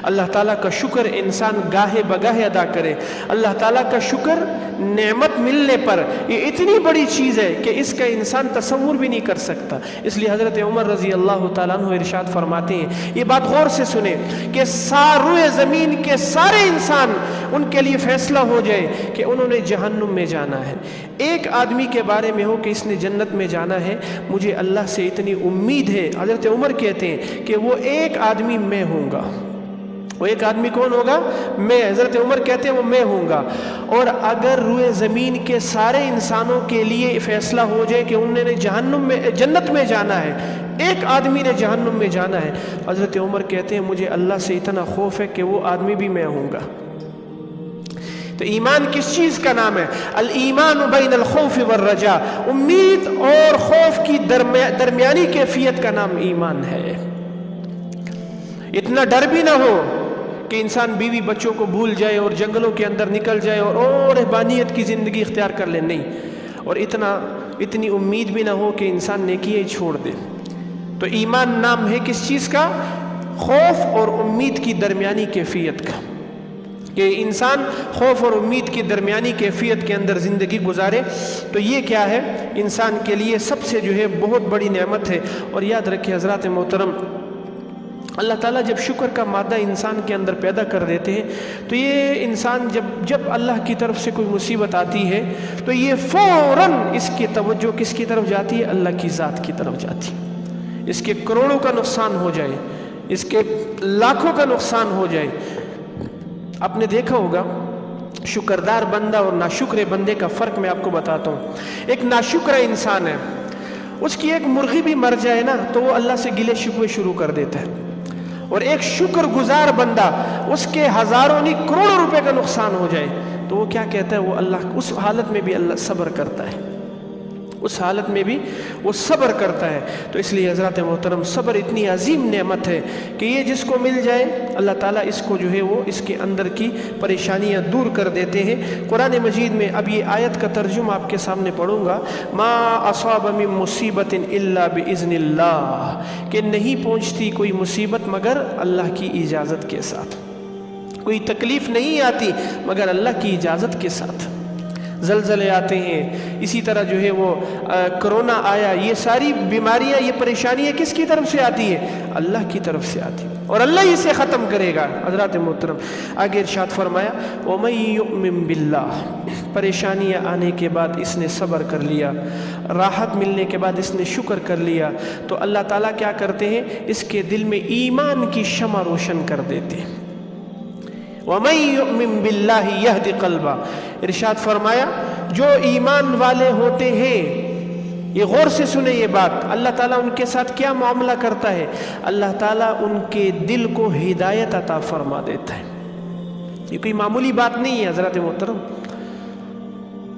اللہ تعالیٰ کا شکر انسان گاہے بگاہے ادا کرے۔ اللہ تعالیٰ کا شکر نعمت ملنے پر یہ اتنی بڑی چیز ہے کہ اس کا انسان تصور بھی نہیں کر سکتا۔ اس لیے حضرت عمر رضی اللہ تعالیٰ عنہ ارشاد فرماتے ہیں، یہ بات غور سے سنیں کہ سارے زمین کے سارے انسان ان کے لیے فیصلہ ہو جائے کہ انہوں نے جہنم میں جانا ہے، ایک آدمی کے بارے میں ہو کہ اس نے جنت میں جانا ہے، مجھے اللہ سے اتنی امید ہے۔ حضرت عمر کہتے ہیں کہ وہ ایک آدمی میں ہوں گا۔ وہ ایک آدمی کون ہوگا؟ میں۔ حضرت عمر کہتے ہیں وہ میں ہوں گا۔ اور اگر روئے زمین کے سارے انسانوں کے لیے فیصلہ ہو جائے کہ انہوں نے جنت میں جانا ہے، ایک آدمی نے جہنم میں جانا ہے، حضرت عمر کہتے ہیں مجھے اللہ سے اتنا خوف ہے کہ وہ آدمی بھی میں ہوں گا۔ تو ایمان کس چیز کا نام ہے؟ الایمان بین الخوف والرجاء، امید اور خوف کی درمیانی کیفیت کا نام ایمان ہے۔ اتنا ڈر بھی نہ ہو کہ انسان بیوی بچوں کو بھول جائے اور جنگلوں کے اندر نکل جائے اور رہبانیت کی زندگی اختیار کر لے، نہیں، اور اتنی امید بھی نہ ہو کہ انسان نیکیاں چھوڑ دے۔ تو ایمان نام ہے کس چیز کا؟ خوف اور امید کی درمیانی کیفیت کا، کہ انسان خوف اور امید کی درمیانی کیفیت کے اندر زندگی گزارے۔ تو یہ کیا ہے؟ انسان کے لیے سب سے جو ہے بہت بڑی نعمت ہے۔ اور یاد رکھیں حضرات محترم، اللہ تعالیٰ جب شکر کا مادہ انسان کے اندر پیدا کر دیتے ہیں تو یہ انسان جب اللہ کی طرف سے کوئی مصیبت آتی ہے تو یہ فوراً اس کی توجہ کس کی طرف جاتی ہے؟ اللہ کی ذات کی طرف جاتی ہے۔ اس کے کروڑوں کا نقصان ہو جائے، اس کے لاکھوں کا نقصان ہو جائے، آپ نے دیکھا ہوگا شکردار بندہ اور ناشکر بندے کا فرق میں آپ کو بتاتا ہوں۔ ایک ناشکر انسان ہے، اس کی ایک مرغی بھی مر جائے نا تو وہ اللہ سے گلے شکوے شروع کر دیتا ہے، اور ایک شکر گزار بندہ اس کے ہزاروں نہیں کروڑوں روپے کا نقصان ہو جائے تو وہ کیا کہتا ہے؟ وہ اللہ اس حالت میں بھی اللہ صبر کرتا ہے، اس حالت میں بھی وہ صبر کرتا ہے۔ تو اس لیے حضرات محترم صبر اتنی عظیم نعمت ہے کہ یہ جس کو مل جائے اللہ تعالیٰ اس کو جو ہے وہ اس کے اندر کی پریشانیاں دور کر دیتے ہیں۔ قرآن مجید میں اب یہ آیت کا ترجمہ آپ کے سامنے پڑھوں گا، ما اصاب من مصیبت الا باذن اللہ، کہ نہیں پہنچتی کوئی مصیبت مگر اللہ کی اجازت کے ساتھ، کوئی تکلیف نہیں آتی مگر اللہ کی اجازت کے ساتھ۔ زلزلے آتے ہیں، اسی طرح جو ہے وہ کرونا آیا، یہ ساری بیماریاں، یہ پریشانیاں کس کی طرف سے آتی ہے؟ اللہ کی طرف سے آتی، اور اللہ ہی اسے ختم کرے گا۔ حضرات محترم آگے ارشاد فرمایا، وَمَن يُؤْمِن بِاللَّهِ، پریشانیاں آنے کے بعد اس نے صبر کر لیا، راحت ملنے کے بعد اس نے شکر کر لیا، تو اللہ تعالیٰ کیا کرتے ہیں؟ اس کے دل میں ایمان کی شمع روشن کر دیتے ہیں۔ وَمَن يُؤْمِن بِاللَّهِ يَهْدِ قَلْبَهُ، ارشاد فرمایا جو ایمان والے ہوتے ہیں، یہ غور سے سنیں یہ بات، اللہ تعالیٰ ان کے ساتھ کیا معاملہ کرتا ہے؟ اللہ تعالیٰ ان کے دل کو ہدایت عطا فرما دیتا ہے۔ یہ کوئی معمولی بات نہیں ہے حضرات محترم،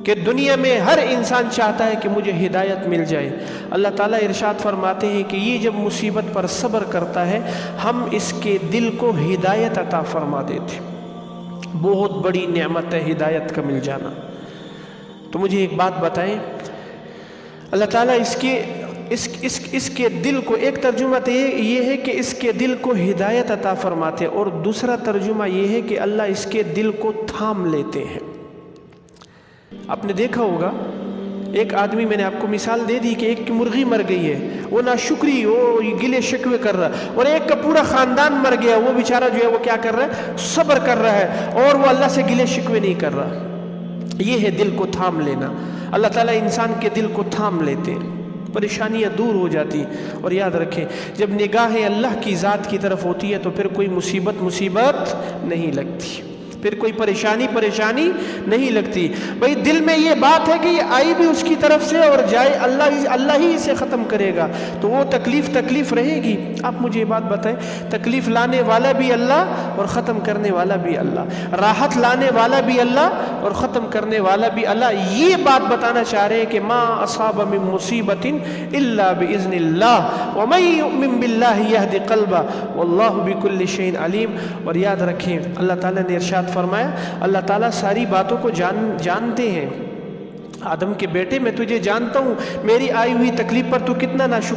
کہ دنیا میں ہر انسان چاہتا ہے کہ مجھے ہدایت مل جائے۔ اللہ تعالیٰ ارشاد فرماتے ہیں کہ یہ جب مصیبت پر صبر کرتا ہے ہم اس کے دل کو ہدایت عطا فرما دیتے ہیں۔ بہت بڑی نعمت ہے ہدایت کا مل جانا۔ تو مجھے ایک بات بتائیں، اللہ تعالیٰ اس کے دل کو، ایک ترجمہ تو یہ ہے کہ اس کے دل کو ہدایت عطا فرماتے، اور دوسرا ترجمہ یہ ہے کہ اللہ اس کے دل کو تھام لیتے ہیں۔ آپ نے دیکھا ہوگا ایک آدمی، میں نے آپ کو مثال دے دی کہ ایک کی مرغی مر گئی ہے، وہ ناشکری، وہ گلے شکوے کر رہا ہے، اور ایک کا پورا خاندان مر گیا، وہ بیچارہ جو ہے وہ کیا کر رہا ہے؟ صبر کر رہا ہے، اور وہ اللہ سے گلے شکوے نہیں کر رہا۔ یہ ہے دل کو تھام لینا۔ اللہ تعالیٰ انسان کے دل کو تھام لیتے ہیں، پریشانیاں دور ہو جاتی۔ اور یاد رکھیں جب نگاہیں اللہ کی ذات کی طرف ہوتی ہے تو پھر کوئی مصیبت نہیں لگتی، پھر کوئی پریشانی نہیں لگتی۔ بھئی دل میں یہ بات ہے کہ یہ آئی بھی اس کی طرف سے اور جائے اللہ ہی اسے ختم کرے گا، تو وہ تکلیف رہے گی۔ آپ مجھے یہ بات بتائیں، تکلیف لانے والا بھی اللہ اور ختم کرنے والا بھی اللہ، راحت لانے والا بھی اللہ اور ختم کرنے والا بھی اللہ۔ یہ بات بتانا چاہ رہے ہیں کہ ما اصاب من مصیبت الا باذن اللہ ومن یؤمن باللہ یہد قلبہ واللہ بکل شیء علیم۔ اور یاد رکھیں اللہ تعالیٰ نے ارشاد فرمایا، اللہ تعالیٰ ساری باتوں کو جانتے ہیں۔ آدم کے بیٹے میں تجھے جانتا ہوں، میری آئی ہوئی تکلیف پر تو کتنا ناشکر